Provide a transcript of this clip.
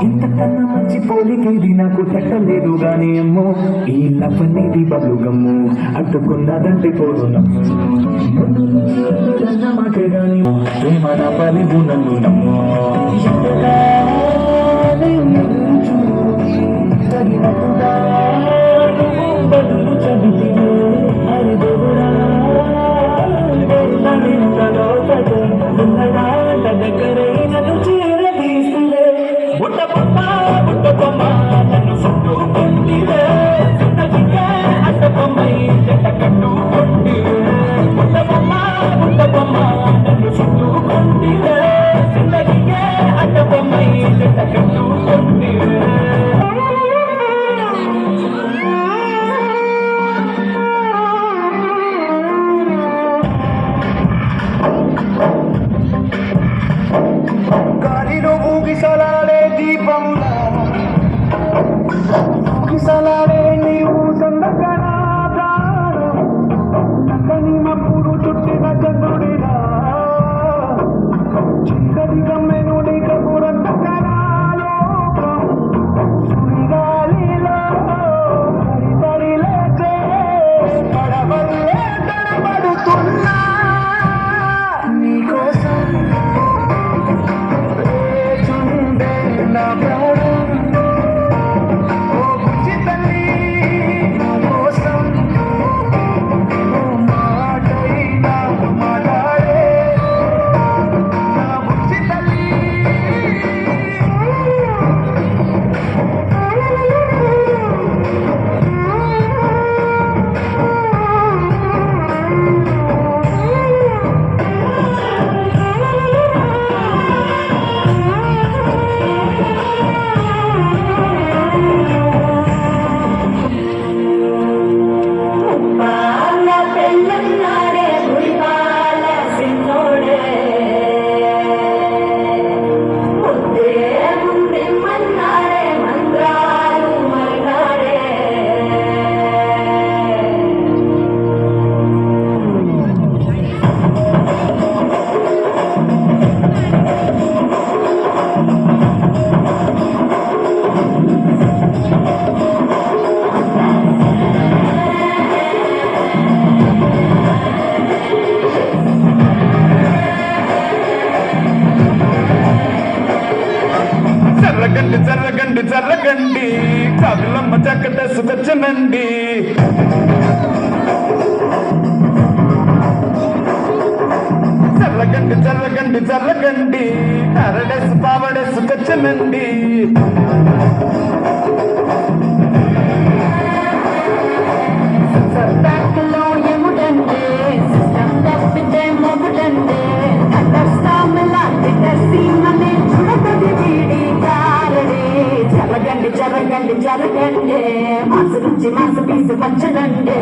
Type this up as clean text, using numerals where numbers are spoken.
ఇంతకన్నా మంచి పోలికేది నాకు పెట్టలేదు గాని అమ్మో ఈ లవ్ అనేది బబ్లు గమ్ము అడ్డుకున్నదంటే పోరునమ్ము మాటే గాని ప్రేమ నా పలివు నన్ను నమ్ము తగినట్టుగా బదులు చదివితే అది దేవుడా దగ్గరే నన్ను చేరదీస్తుందే బుట్టబొమ్మ నన్ను చుట్టుకుంటిదే చిన్నదిగా అడ్డబొమ్మై జంట కట్టుకుంటిదే బుట్టబొమ్మ నన్ను చుట్టుకుంటిదే చిన్నదిగా అడ్డబొమ్మై జంట కట్టుకుంటిదే గాలిలో ఊగిసలాడే దీపంలా ఊగిసలాడే నీవు సందకనా నల్లని మబ్బులు చుట్టిన చంద్రుడిలా చిన్నది గమ్మెను నీక పురంతకరాలో సుడిగాలిలో తడి లేచే పడవల్లే తడబడుతున్నా నీకోసం జర్రగండి జర్రగండి కాకులమ్మ చక్కటేసుకొచ్చనండి జర్రగండి జర్రగండి జర్రగండి అరడేసు పావడేసుకొచ్చనండి బ్యాక్లో ఏముడండి సిస్టమ్ తప్పితే మొగుడండి లాంటి సీమని చూడకది వీడి జరగండి జరగండి పెళ్లి జరగండి మాసు నుంచి మాసు పీసు వచ్చనండి